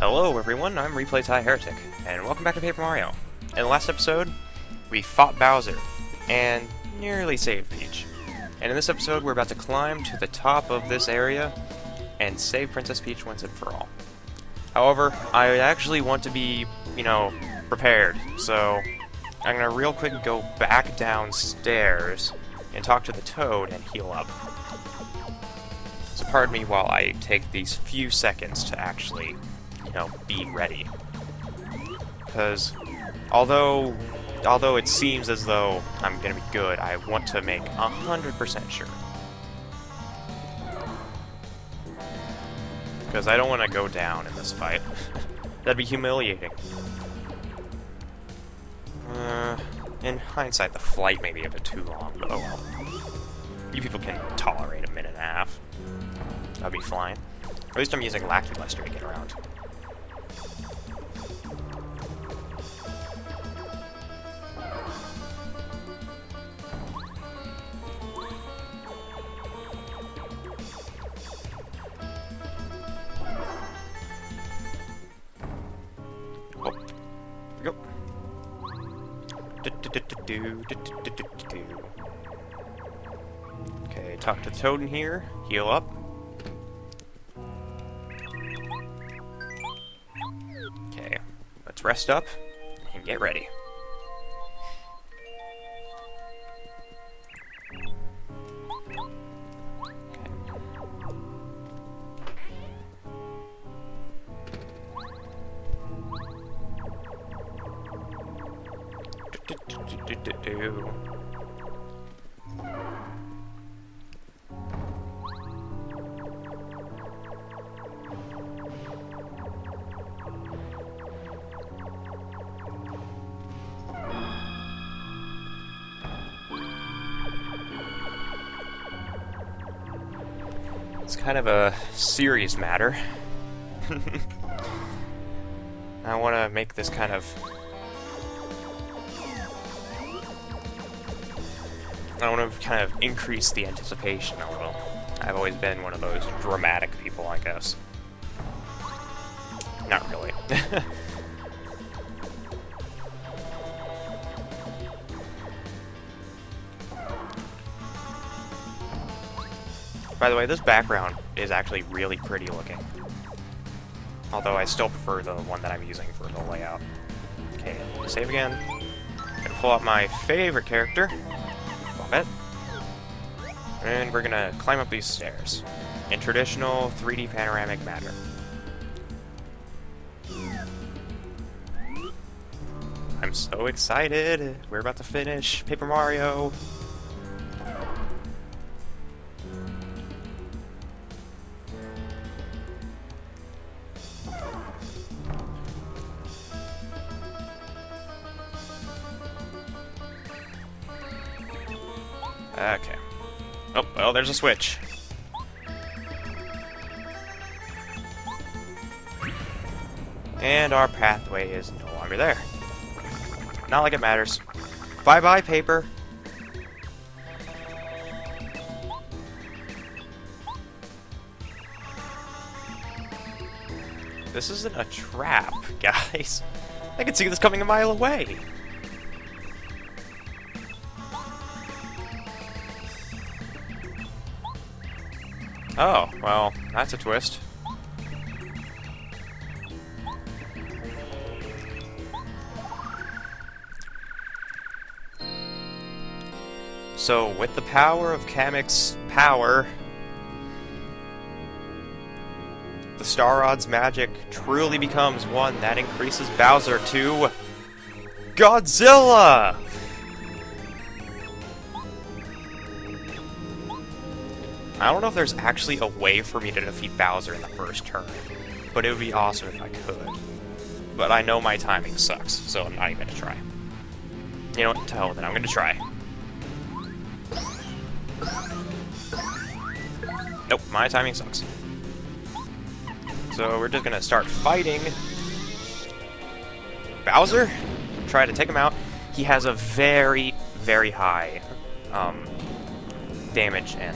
Hello everyone, I'm Replay Ty Heretic, and welcome back to Paper Mario. In the last episode, we fought Bowser, and nearly saved Peach. And in this episode, we're about to climb to the top of this area, and save Princess Peach once and for all. However, I actually want to be, prepared, so I'm gonna real quick go back downstairs, and talk to the Toad and heal up. So pardon me while I take these few seconds to actually be ready. Because although it seems as though I'm gonna be good, I want to make 100% sure. Because I don't want to go down in this fight. That'd be humiliating. In hindsight, the flight may be a bit too long, but oh well. You people can tolerate a minute and a half. That'd be fine. Or at least I'm using Lackluster to get around. Okay, talk to the Toad in here, heal up. Okay, let's rest up and get ready. It's kind of a serious matter. I want to make this kind of... I want to kind of increase the anticipation a little. I've always been one of those dramatic people, I guess. Not really. By the way, this background is actually really pretty looking. Although I still prefer the one that I'm using for the layout. Okay, save again. Gonna pull out my favorite character, Bobbette. And we're gonna climb up these stairs in traditional 3D panoramic manner. I'm so excited! We're about to finish Paper Mario! Okay. Oh, well, there's a switch. And our pathway is no longer there. Not like it matters. Bye-bye, paper. This isn't a trap, guys. I can see this coming a mile away. Oh, well, that's a twist. So, with the power of Kamek's power, the Star Rod's magic truly becomes one that increases Bowser to Godzilla! I don't know if there's actually a way for me to defeat Bowser in the first turn, but it would be awesome if I could. But I know my timing sucks, so I'm not even gonna try. You know what? To hell with it, I'm gonna try. Nope, my timing sucks. So we're just gonna start fighting Bowser, try to take him out. He has a very, very high damage and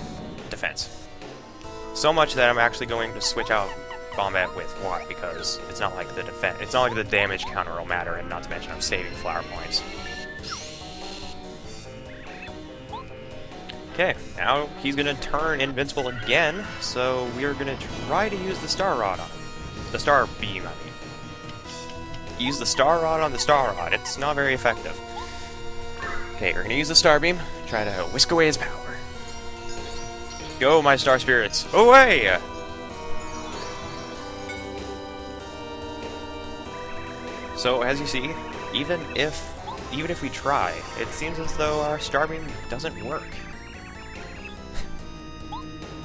defense. So much that I'm actually going to switch out Bombette with Watt because it's not like it's not like the damage counter will matter, and not to mention I'm saving flower points. Okay, now he's gonna turn invincible again, so we are gonna try to use the Star Rod on him. The Star Beam, I mean. Use the Star Rod on the Star Rod. It's not very effective. Okay, we're gonna use the Star Beam, try to whisk away his power. Go, my Star Spirits, away! So, as you see, even if we try, it seems as though our Star Beam doesn't work.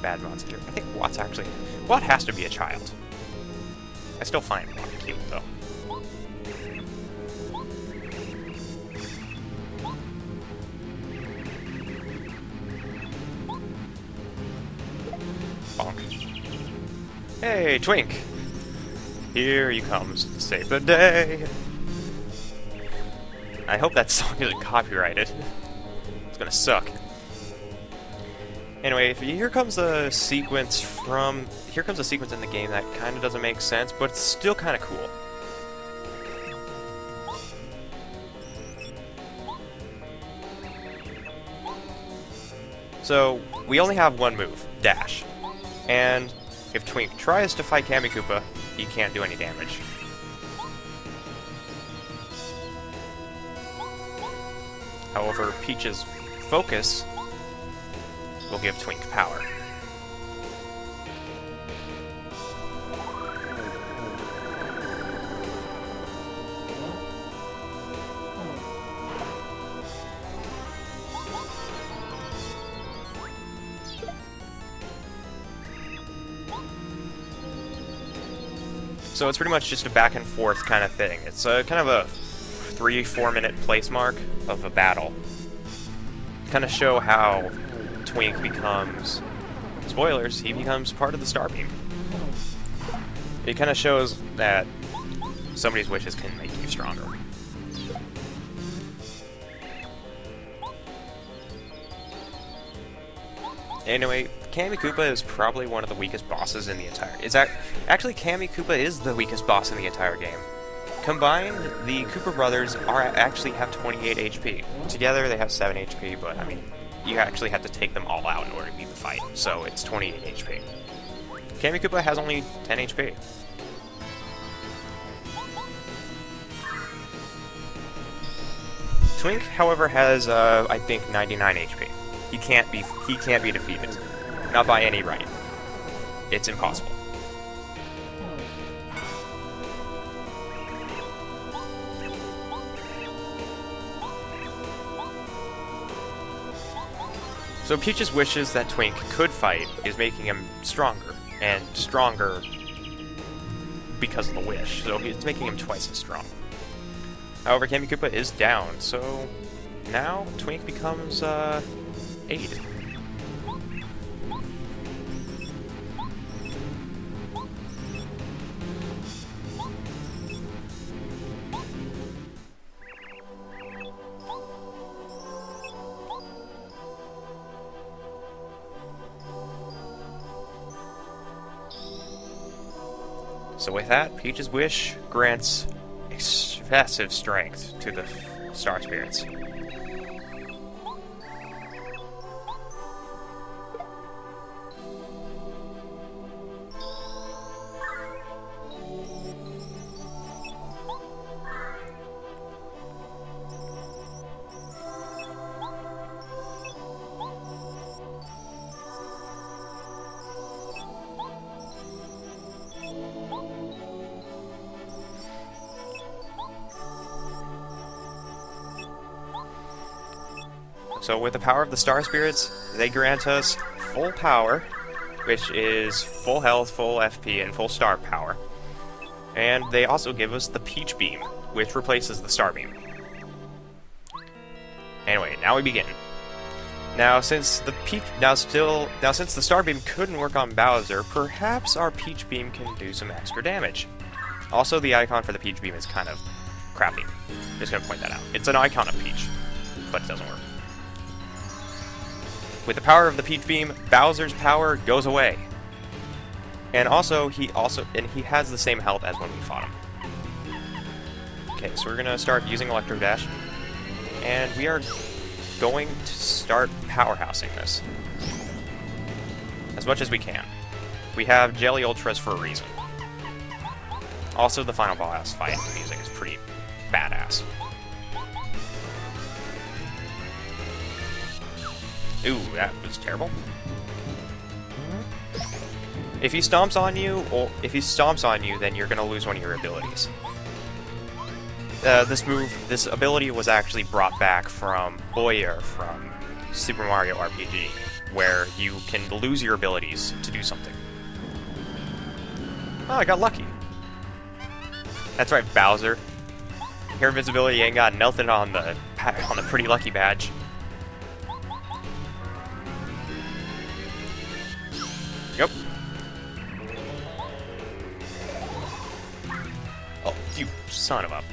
Bad monster. I think Watt has to be a child. I still find Watt cute, though. Bonk. Hey, Twink! Here he comes to save the day! I hope that song isn't copyrighted. It's gonna suck. Anyway, here comes a sequence in the game that kind of doesn't make sense, but it's still kind of cool. So, we only have one move, Dash. And if Twink tries to fight Kamikoopa, he can't do any damage. However, Peach's Focus will give Twink power. So it's pretty much just a back and forth kind of thing. It's kind of a 3-4 minute place mark of a battle. Kind of show how Twink becomes, spoilers, he becomes part of the Star Beam. It kind of shows that somebody's wishes can make you stronger. Anyway, Kamikoopa is probably one of the weakest bosses in the entire... Actually, Kamikoopa is the weakest boss in the entire game. Combined, the Koopa brothers actually have 28 HP. Together, they have 7 HP, but, I mean, you actually have to take them all out in order to beat the fight, so it's 28 HP. Kamikoopa has only 10 HP. Twink, however, has, I think, 99 HP. He can't be defeated. Not by any right. It's impossible. So Peach's wishes that Twink could fight is making him stronger, and stronger because of the wish, so it's making him twice as strong. However, Kamikoopa is down, so now Twink becomes, aid. So with that, Peach's wish grants excessive strength to the Star Spirits. So with the power of the Star Spirits, they grant us full power, which is full health, full FP, and full star power. And they also give us the Peach Beam, which replaces the Star Beam. Anyway, now we begin. Now since the Star Beam couldn't work on Bowser, perhaps our Peach Beam can do some extra damage. Also, the icon for the Peach Beam is kind of crappy. Just gonna point that out. It's an icon of Peach, but it doesn't work. With the power of the Peach Beam, Bowser's power goes away. And also, he has the same health as when we fought him. Okay, so we're gonna start using Electro Dash, and we are going to start powerhousing this as much as we can. We have Jelly Ultras for a reason. Also, the final boss fight music is pretty badass. Ooh, that was terrible. If he stomps on you, then you're gonna lose one of your abilities. This ability was actually brought back from Boyer from Super Mario RPG, where you can lose your abilities to do something. Oh, I got lucky. That's right, Bowser. Your invisibility ain't got nothing on the pretty lucky badge. Yep. Oh, you son of a...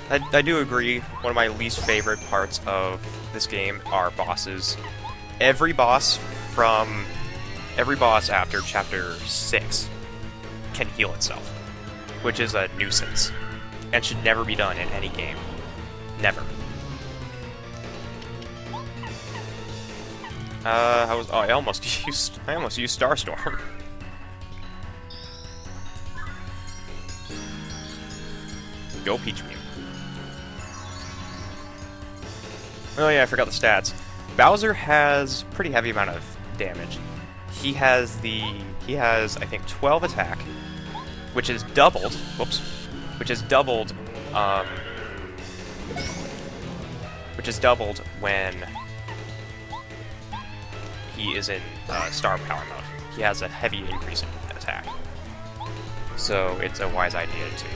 I do agree, one of my least favorite parts of this game are bosses. Every boss after Chapter 6 can heal itself, which is a nuisance, and should never be done in any game. Never. I almost used Starstorm. Go Peach Beam. Oh yeah, I forgot the stats. Bowser has pretty heavy amount of damage. He has I think 12 attack, which is doubled. Whoops. Which is doubled when he is in Star Power mode. He has a heavy increase in attack. So it's a wise idea to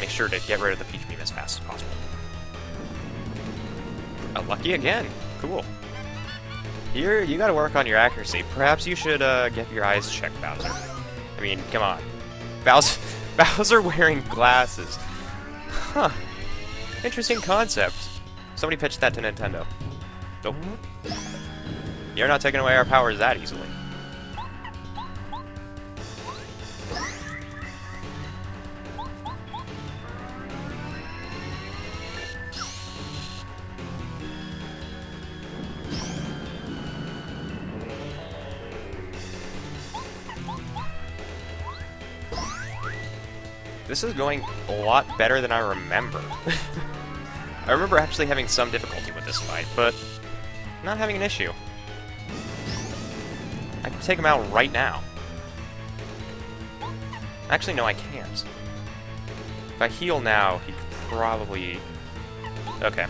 make sure to get rid of the Peach Beam as fast as possible. Lucky again. Cool. Here, you gotta work on your accuracy. Perhaps you should get your eyes checked, Bowser. I mean, come on. Bowser wearing glasses. Huh. Interesting concept. Somebody pitched that to Nintendo. Nope. You're not taking away our powers that easily. This is going a lot better than I remember. I remember actually having some difficulty with this fight, but not having an issue. I can take him out right now. Actually, no, I can't. If I heal now, he could probably... Okay.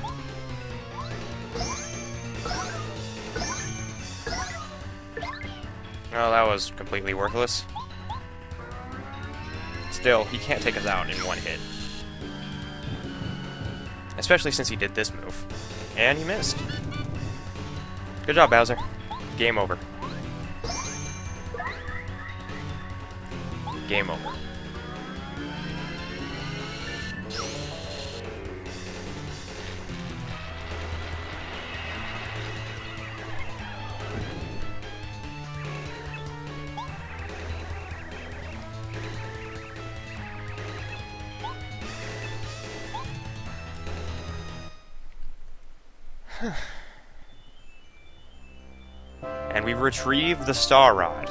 Oh, that was completely worthless. Still, he can't take us out in one hit. Especially since he did this move. And he missed. Good job, Bowser. Game over. Game over. And we retrieve the Star Rod.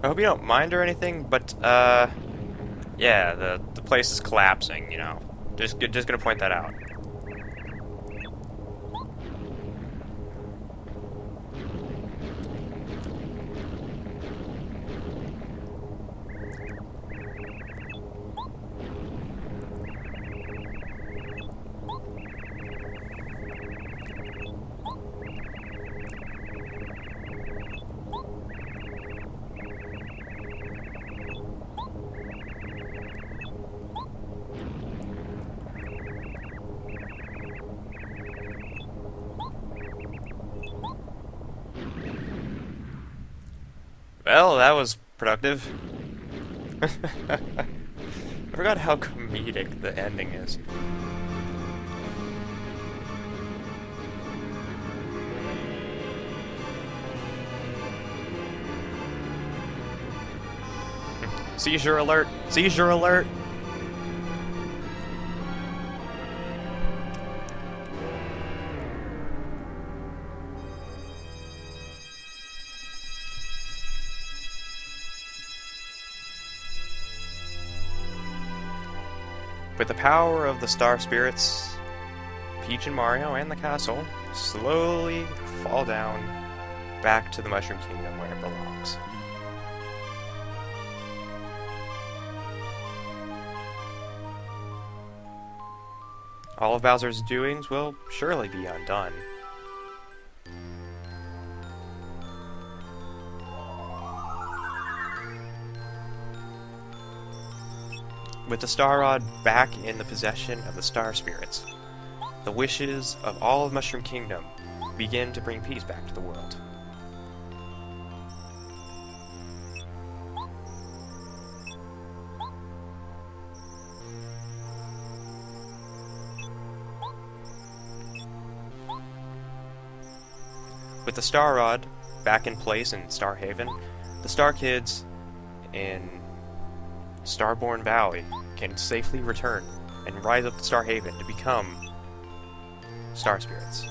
I hope you don't mind or anything, but, yeah, the place is collapsing, you know. Just gonna point that out. Well, that was productive. I forgot how comedic the ending is. Seizure alert! Seizure alert! With the power of the Star Spirits, Peach and Mario and the castle slowly fall down back to the Mushroom Kingdom where it belongs. All of Bowser's doings will surely be undone. With the Star Rod back in the possession of the Star Spirits, the wishes of all of Mushroom Kingdom begin to bring peace back to the world. With the Star Rod back in place in Star Haven, the Star Kids in Starborn Valley can safely return and rise up to Star Haven to become Star Spirits.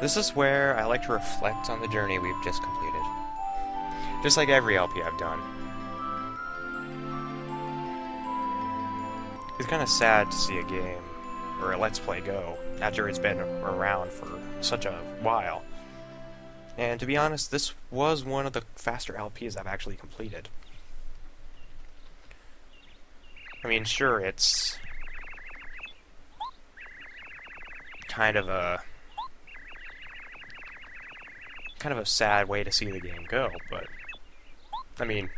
This is where I like to reflect on the journey we've just completed. Just like every LP I've done. It's kind of sad to see a game, or a Let's Play go, after it's been around for such a while. And to be honest, this was one of the faster LPs I've actually completed. I mean, sure, it's kind of a sad way to see the game go, but I mean,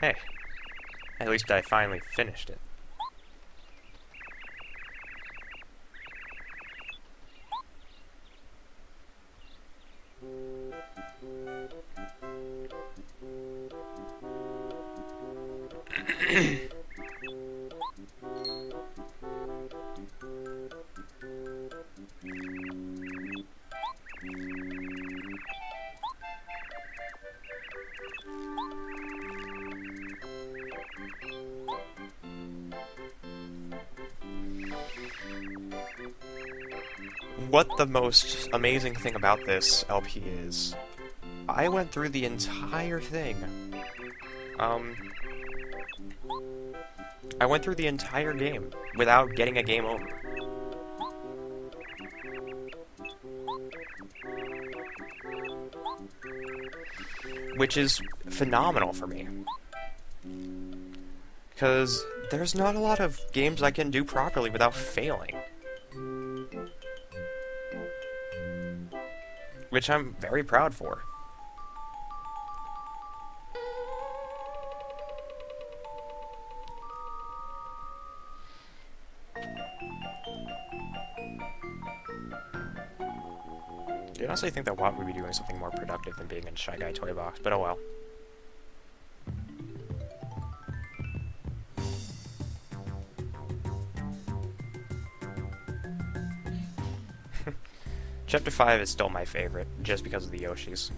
hey, at least I finally finished it. What the most amazing thing about this LP is, I went through the entire thing. I went through the entire game without getting a game over. Which is phenomenal for me. Because there's not a lot of games I can do properly without failing. Which I'm very proud for. I honestly think that Watt would be doing something more productive than being in Shy Guy Toy Box, but oh well. Chapter 5 is still my favorite, just because of the Yoshis.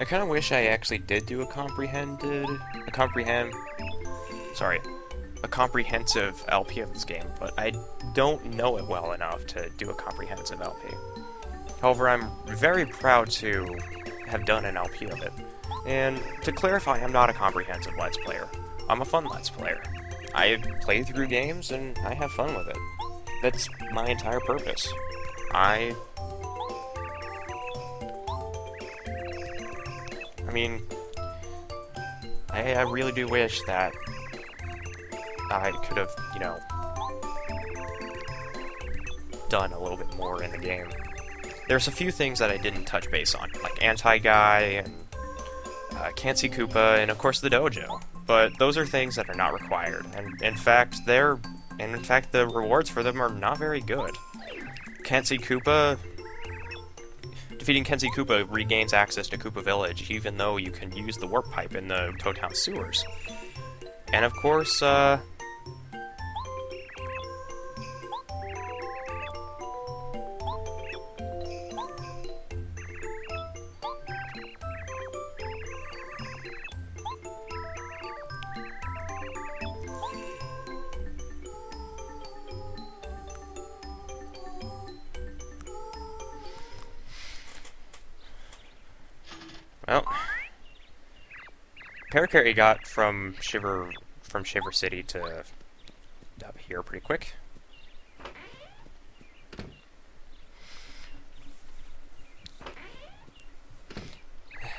I kind of wish I actually did do a comprehensive LP of this game, but I don't know it well enough to do a comprehensive LP. However, I'm very proud to have done an LP of it. And to clarify, I'm not a comprehensive Let's Player. I'm a fun Let's Player. I play through games and I have fun with it. That's my entire purpose. I mean, I really do wish that I could have, you know, done a little bit more in the game. There's a few things that I didn't touch base on, like Anti-Guy and Can't See Koopa, and of course the dojo. But those are things that are not required, and in fact, the rewards for them are not very good. Defeating Kenzie Koopa regains access to Koopa Village, even though you can use the warp pipe in the Toad Town sewers. And of course, well, Parakarry got from Shiver City to up here pretty quick.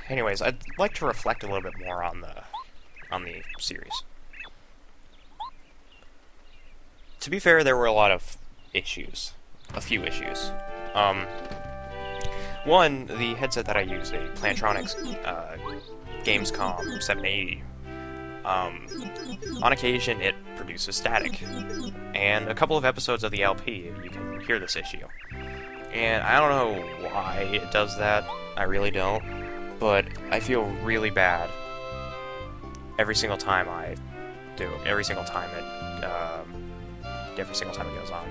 Anyways, I'd like to reflect a little bit more on the series. To be fair, there were a lot of issues. A few issues. One, the headset that I use, a Plantronics Gamescom 780, on occasion it produces static. And a couple of episodes of the LP, you can hear this issue. And I don't know why it does that, I really don't, but I feel really bad every single time I do, every single time it goes on.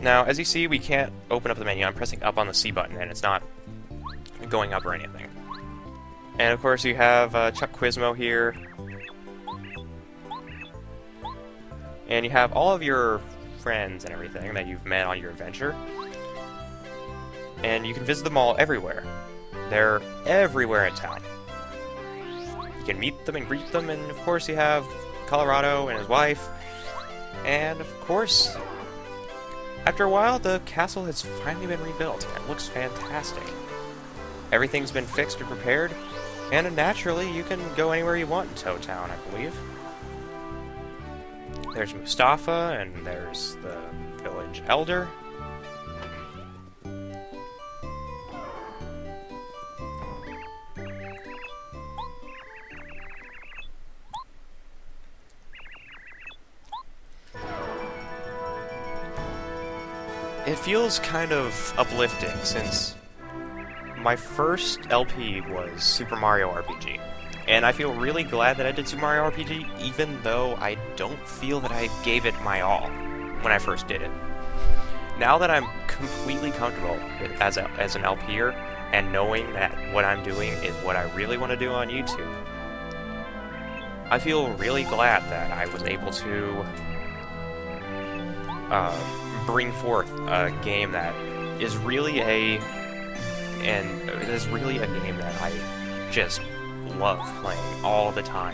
Now, as you see, we can't open up the menu. I'm pressing up on the C button, and it's not going up or anything. And of course, you have Chuck Quizmo here. And you have all of your friends and everything that you've met on your adventure. And you can visit them all everywhere. They're everywhere in town. You can meet them and greet them, and of course you have Colorado and his wife. And of course, after a while, the castle has finally been rebuilt, and it looks fantastic. Everything's been fixed and prepared, and naturally, you can go anywhere you want in Toad Town, I believe. There's Mustafa, and there's the village elder. It feels kind of uplifting, since my first LP was Super Mario RPG, and I feel really glad that I did Super Mario RPG, even though I don't feel that I gave it my all when I first did it. Now that I'm completely comfortable as an LPer, and knowing that what I'm doing is what I really want to do on YouTube, I feel really glad that I was able to bring forth a game that is really a game that I just love playing all the time.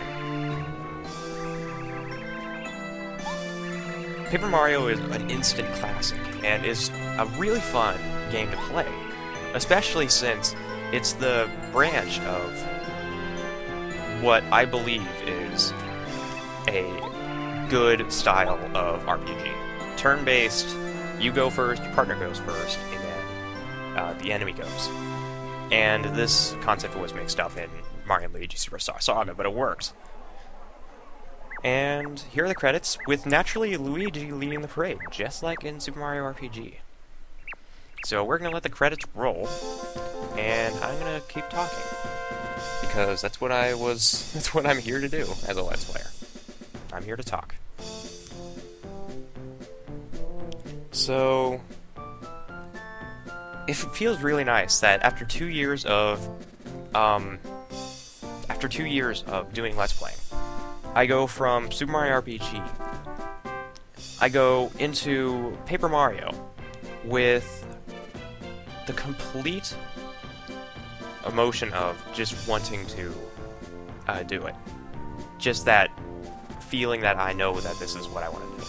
Paper Mario is an instant classic and is a really fun game to play, especially since it's the branch of what I believe is a good style of RPG. Turn-based, you go first, your partner goes first, and then the enemy goes. And this concept was mixed up in Mario & Luigi Superstar Saga, but it works. And here are the credits, with naturally Luigi leading the parade, just like in Super Mario RPG. So we're gonna let the credits roll, and I'm gonna keep talking, because that's what I'm here to do as a Let's Player. I'm here to talk. So, it feels really nice that after 2 years of doing Let's Playing, I go from Super Mario RPG, I go into Paper Mario with the complete emotion of just wanting to do it. Just that feeling that I know that this is what I want to do.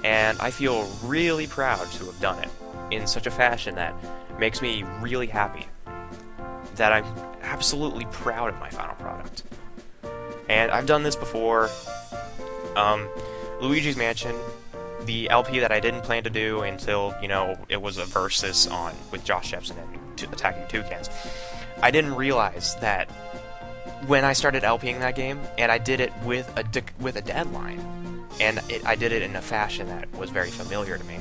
And I feel really proud to have done it in such a fashion that makes me really happy. That I'm absolutely proud of my final product. And I've done this before. Luigi's Mansion, the LP that I didn't plan to do until, it was a versus with Josh Jepson and Attacking Toucans. I didn't realize that when I started LPing that game, and I did it with a deadline, and I did it in a fashion that was very familiar to me,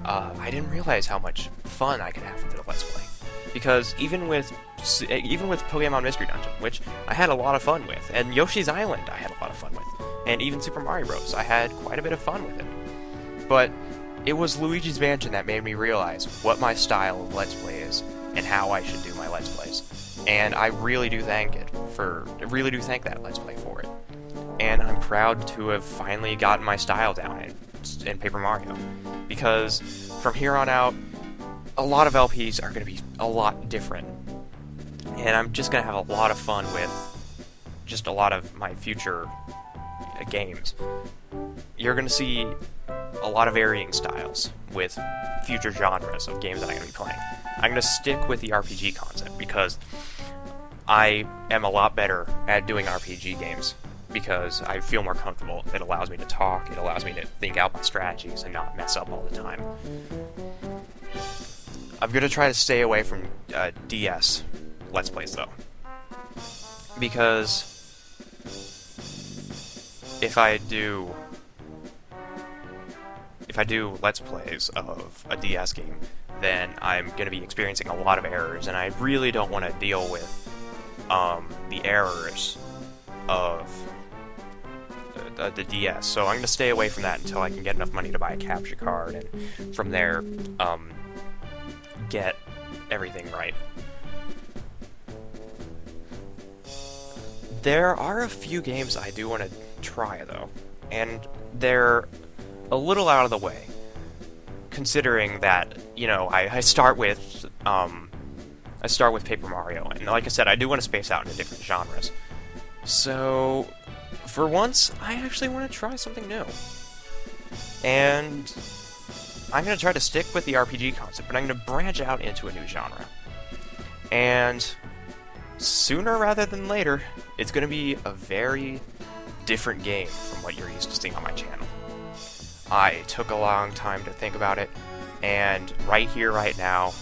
I didn't realize how much fun I could have with the Let's Play. Because even with Pokemon Mystery Dungeon, which I had a lot of fun with, and Yoshi's Island I had a lot of fun with, and even Super Mario Bros. I had quite a bit of fun with it. But it was Luigi's Mansion that made me realize what my style of Let's Play is, and how I should do my Let's Plays. And I really do thank that Let's Play for it. And I'm proud to have finally gotten my style down in Paper Mario. Because from here on out, a lot of LPs are going to be a lot different. And I'm just going to have a lot of fun with just a lot of my future games. You're going to see a lot of varying styles with future genres of games that I'm going to be playing. I'm going to stick with the RPG concept because I am a lot better at doing RPG games because I feel more comfortable. It allows me to talk, it allows me to think out my strategies and not mess up all the time. I'm going to try to stay away from DS Let's Plays though, because if I do Let's Plays of a DS game, then I'm going to be experiencing a lot of errors, and I really don't want to deal with the errors of the DS. So I'm going to stay away from that until I can get enough money to buy a capture card, and from there, get everything right. There are a few games I do want to try, though, and they're a little out of the way, considering that, I start with Paper Mario, and like I said, I do want to space out into different genres. So, for once, I actually want to try something new. And I'm going to try to stick with the RPG concept, but I'm going to branch out into a new genre. And sooner rather than later, it's going to be a very different game from what you're used to seeing on my channel. I took a long time to think about it, and right here, right now,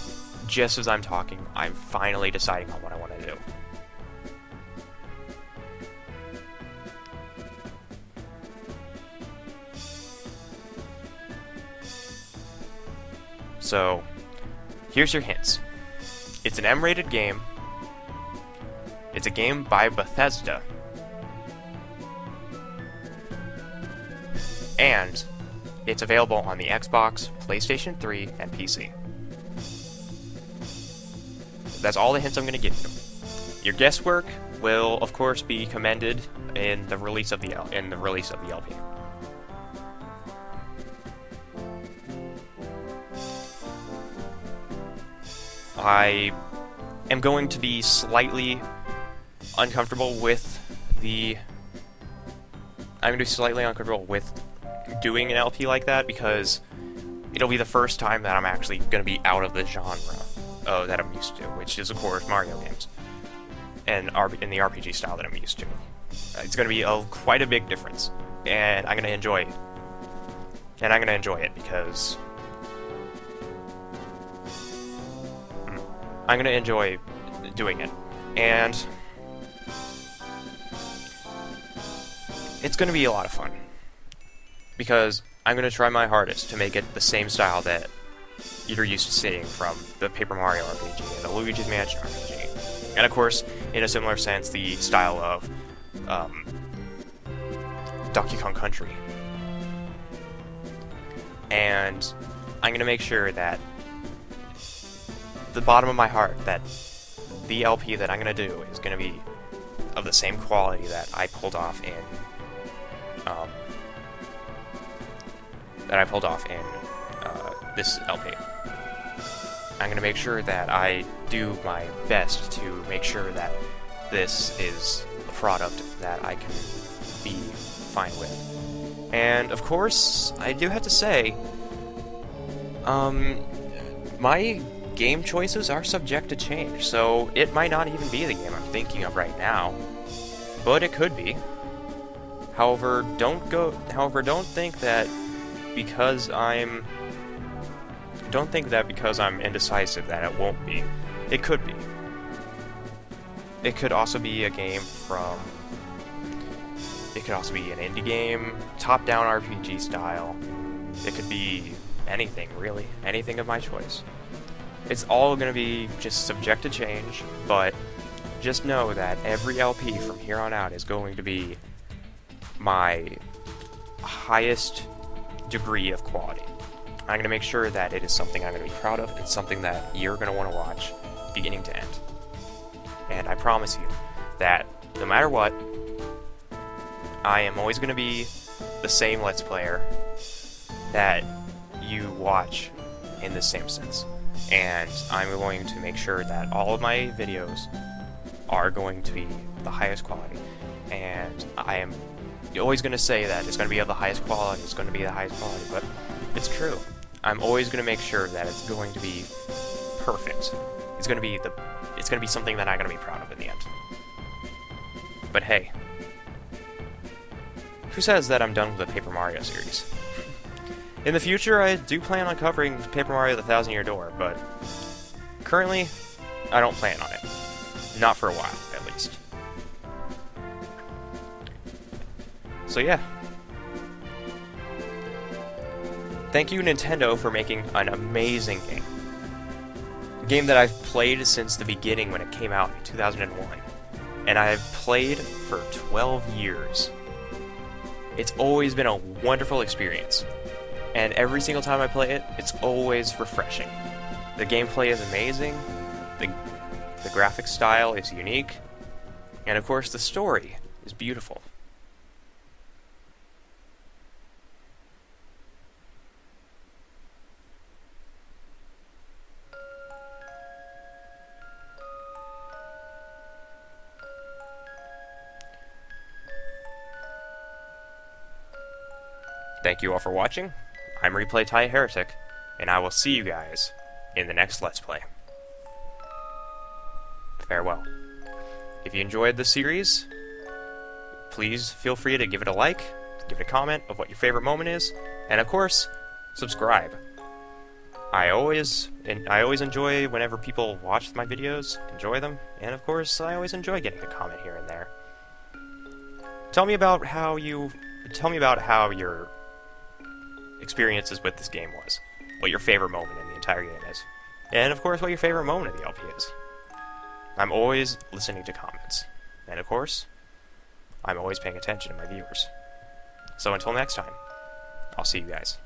just as I'm talking, I'm finally deciding on what I want to do. So, here's your hints. It's an M-rated game. It's a game by Bethesda. And it's available on the Xbox, PlayStation 3, and PC. That's all the hints I'm going to give you. Your guesswork will of course be commended in the release of the LP. I am going to be slightly uncomfortable with doing an LP like that, because it'll be the first time that I'm actually going to be out of the genre that I'm used to, which is of course Mario games, and in the RPG style that I'm used to. It's going to be quite a big difference, and I'm going to enjoy it. And I'm going to enjoy it because I'm going to enjoy doing it. And it's going to be a lot of fun, because I'm going to try my hardest to make it the same style that you're used to seeing from the Paper Mario RPG and the Luigi's Mansion RPG. And of course, in a similar sense, the style of Donkey Kong Country. And I'm going to make sure that the bottom of my heart that the LP that I'm going to do is going to be of the same quality that I pulled off in this LP. I'm going to make sure that I do my best to make sure that this is a product that I can be fine with. And of course, I do have to say, my game choices are subject to change, so it might not even be the game I'm thinking of right now, but it could be. However, don't think that because I'm indecisive that it won't be. It could be. It could also be a game from... It could also be an indie game, top-down RPG style. It could be anything, really. Anything of my choice. It's all going to be just subject to change, but just know that every LP from here on out is going to be my highest degree of quality. I'm going to make sure that it is something I'm going to be proud of and something that you're going to want to watch beginning to end. And I promise you that no matter what, I am always going to be the same Let's Player that you watch in the same sense. And I'm going to make sure that all of my videos are going to be the highest quality. And I am always going to say that it's going to be of the highest quality, but it's true. I'm always going to make sure that it's going to be perfect. It's going to be something that I'm going to be proud of in the end. But hey, who says that I'm done with the Paper Mario series? In the future, I do plan on covering Paper Mario: The Thousand Year Door, but currently, I don't plan on it. Not for a while, at least. So yeah. Thank you, Nintendo, for making an amazing game. A game that I've played since the beginning when it came out in 2001. And I've played for 12 years. It's always been a wonderful experience. And every single time I play it, it's always refreshing. The gameplay is amazing, the graphic style is unique, and of course the story is beautiful. Thank you all for watching. I'm Replay Ty Heretic, and I will see you guys in the next Let's Play. Farewell. If you enjoyed the series, please feel free to give it a like, give it a comment of what your favorite moment is, and of course, subscribe. I always enjoy whenever people watch my videos, enjoy them, and of course, I always enjoy getting a comment here and there. Tell me about how your experiences with this game was, what your favorite moment in the entire game is, and of course what your favorite moment of the LP is. I'm always listening to comments, and of course, I'm always paying attention to my viewers. So until next time, I'll see you guys.